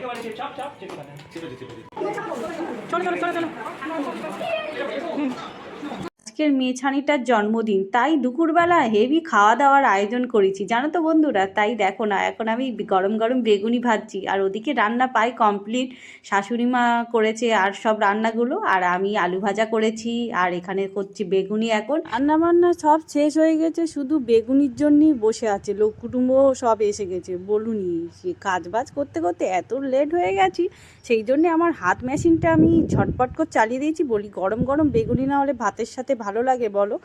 চলো চলো চলো চলো। আজকের মেয়ে ছানিটার জন্মদিন, তাই দুপুরবেলা হেভি খাওয়া দাওয়ার আয়োজন করেছি জানো তো বন্ধুরা। তাই দেখো না, এখন আমি গরম গরম বেগুনি ভাজছি, আর ওদিকে রান্না পাই কমপ্লিট, শাশুড়ি মা করেছে আর সব রান্নাগুলো, আর আমি আলু ভাজা করেছি, আর এখানে করছি বেগুনি। এখন রান্না বান্না সব শেষ হয়ে গেছে, শুধু বেগুনির জন্যই বসে আছে, লোক কুটুম্ব সব এসে গেছে। বলুনি সে কাজ বাজ করতে করতে এত লেট হয়ে গেছি, সেই জন্যে আমার হাত মেশিনটা আমি ঝটপট করে চালিয়ে দিয়েছি। বলি গরম গরম বেগুনি না হলে ভাতের সাথে ভালো লাগে বলো?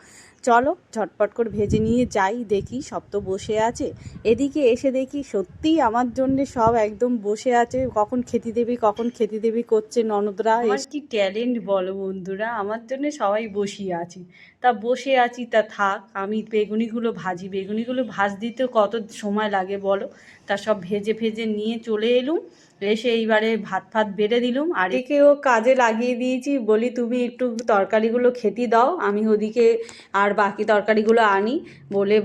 চলো ঝটপট করে ভেজে নিয়ে যাই। দেখি সব তো বসে আছে, এদিকে এসে দেখি সত্যিই আমার জন্যে সব একদম বসে আছে, কখন খেতে দেবে কখন খেতে দেবে করছে ননদরা। আমার কি ট্যালেন্ট বলো বন্ধুরা, আমার জন্যে সবাই বসিয়ে আছি। তা বসে আছি তা থাক, আমি বেগুনিগুলো ভাজি। বেগুনিগুলো ভাজতেও কত সময় লাগে বলো? তা সব ভেজে ভেজে নিয়ে চলে এলুম, এসে এইবারে ভাত ফাত বেড়ে দিলুম, আর একেও কাজে লাগিয়ে দিয়েছি। বলি তুমি একটু তরকারিগুলো খেতে দাও, আমি ওদিকে আর বাকি তরকারিগুলো আনি বলে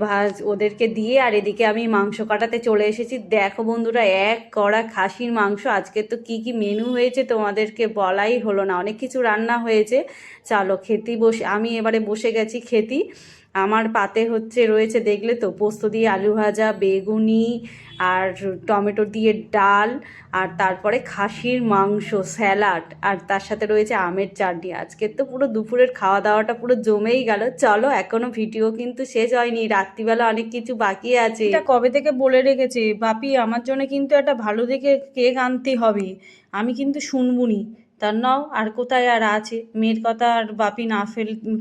ওদেরকে দিয়ে, আর এদিকে আমি মাংস কাটাতে চলে এসেছি। দেখো বন্ধুরা, এক কড়া খাসির মাংস। আজকে তো কি কি মেনু হয়েছে তোমাদেরকে বলাই হলো না, অনেক কিছু রান্না হয়েছে। চলো খেতে বসে, আমি এবারে বসে গেছি খেতে। আমার পাতে রয়েছে দেখলে তো, পোস্ত দিয়ে আলু ভাজা, বেগুনি আর টমেটো দিয়ে ডাল, আর তারপরে খাসির মাংস, স্যালাড, আর তার সাথে রয়েছে আমের চাটনি। আজকের তো পুরো দুপুরের খাওয়া দাওয়াটা পুরো জমেই গেল। চলো, এখনো ভিডিও কিন্তু শেষ হয়নি, রাত্রিবেলা অনেক কিছু বাকি আছে। এটা কবে থেকে বলে রেখেছে বাপি, আমার জন্য কিন্তু একটা ভালো দেখে কেক আনতে হবে, আমি কিন্তু শুনবুনি। তার নাও আর কোথায় আর আছে, মেয়ের কথা আর বাপি না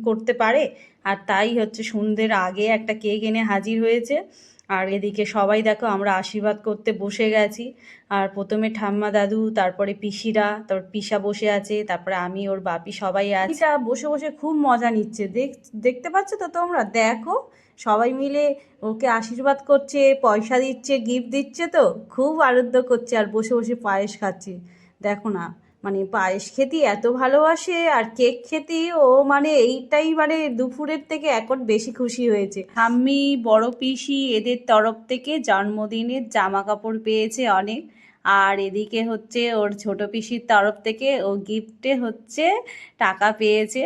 করতে পারে। আর তাই সন্ধ্যের আগে একটা কেক এনে হাজির হয়েছে। আর এদিকে সবাই দেখো আমরা আশীর্বাদ করতে বসে গেছি। আর প্রথমে ঠাম্মা দাদু, তারপরে পিসিরা, তারপর পিসা বসে আছে, তারপরে আমি ওর বাপি সবাই আছে। পিসা বসে বসে খুব মজা নিচ্ছে, দেখতে পাচ্ছ তো তোমরা, দেখো সবাই মিলে ওকে আশীর্বাদ করছে, পয়সা দিচ্ছে, গিফট দিচ্ছে, তো খুব আনন্দ করছে, আর বসে বসে পায়েস খাচ্ছে। দেখো না, মানে পায়েস খেতে এত ভালোবাসে, আর কেক খেতে ও মানে এইটাই মানে দুপুরের থেকে এখন বেশি খুশি হয়েছে। ঠাম্মি, বড় পিসি এদের তরফ থেকে জন্মদিনের জামা কাপড় পেয়েছে অনেক, আর এদিকে ওর ছোট পিসির তরফ থেকে ও গিফটে টাকা পেয়েছে,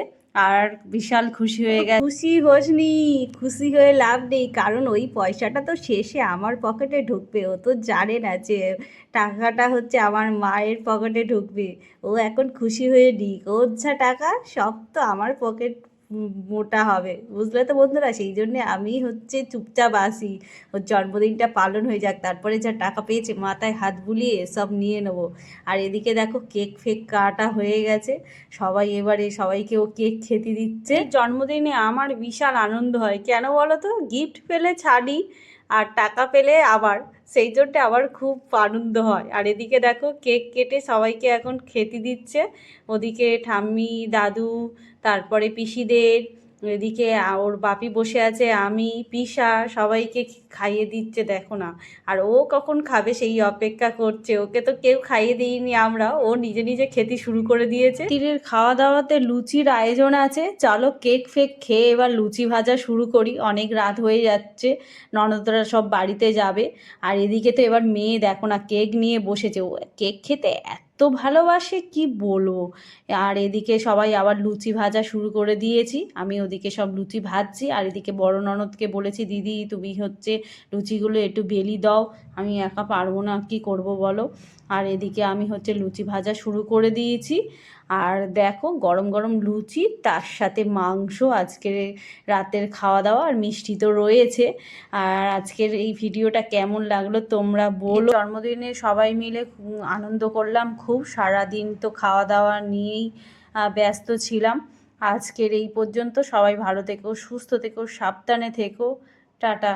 আর বিশাল খুশি হয়ে গেছে। খুশি হোসনি, খুশি হয়ে লাভ নেই, কারণ ওই পয়সাটা তো শেষে আমার পকেটে ঢুকবে। ও তো জানে না যে টাকাটা আমার মায়ের পকেটে ঢুকবে। ও এখন খুশি হয়ে নিক, ওর যা টাকা সব তো আমার পকেট মোটা হবে, বুঝলে তো বন্ধুরা। সেই জন্যে আমি চুপচাপ আসি, ওর জন্মদিনটা পালন হয়ে যাক, তারপরে যা টাকা পেয়েছে মাথায় হাত বুলিয়ে সব নিয়ে নেবো। আর এদিকে দেখো কেক ফেক কাটা হয়ে গেছে, সবাই এবারে সবাইকে ও কেক খেতে দিচ্ছে। জন্মদিনে আমার বিশাল আনন্দ হয়, কেন বলো তো? গিফট পেলে ছাড়ি, আর টাকা পেলে আবার, সেই জন্য আবার খুব আনন্দ হয়। আর এদিকে দেখো কেক কেটে সবাইকে এখন খেতে দিচ্ছে, ওদিকে ঠাম্মি, দাদু, তারপরে পিসিদের, এদিকে ওর বাপি বসে আছে, আমি, পিসা, সবাইকে খাইয়ে দিচ্ছে দেখো না। আর ও কখন খাবে সেই অপেক্ষা করছে, ওকে তো কেউ খাইয়ে দিইনি আমরা, ও নিজে নিজে খেতে শুরু করে দিয়েছে। তীরের খাওয়া দাওয়াতে লুচির আয়োজন আছে, চলো কেক ফেক খেয়ে এবার লুচি ভাজা শুরু করি, অনেক রাত হয়ে যাচ্ছে, ননদরা সব বাড়িতে যাবে। আর এদিকে তো এবার মেয়ে দেখো না কেক নিয়ে বসেছে, ও কেক খেতে এত ভালোবাসে কি বলবো। আর এদিকে সবাই আবার লুচি ভাজা শুরু করে দিয়েছি, আমি ওদিকে সব লুচি ভাজছি, আর এদিকে বড় ননদকে বলেছি দিদি তুমি লুচিগুলো একটু বেলি দাও, আমি একা পারবো না, কি করব বলো। আর এদিকে আমি লুচি ভাজা শুরু করে দিয়েছি। আর দেখো গরম গরম লুচি, তার সাথে মাংস, আজকের রাতের খাওয়া দাওয়া, আর মিষ্টি তো রয়েছে। আর আজকের এই ভিডিওটা কেমন লাগলো তোমরা বলো। জন্মদিনে সবাই মিলে আনন্দ করলাম খুব, সারাদিন তো খাওয়া দাওয়া নিয়েই ব্যস্ত ছিলাম। আজকের এই পর্যন্ত, সবাই ভালো থেকো, সুস্থ থেকো, সাবধানে থেকো, টাটা।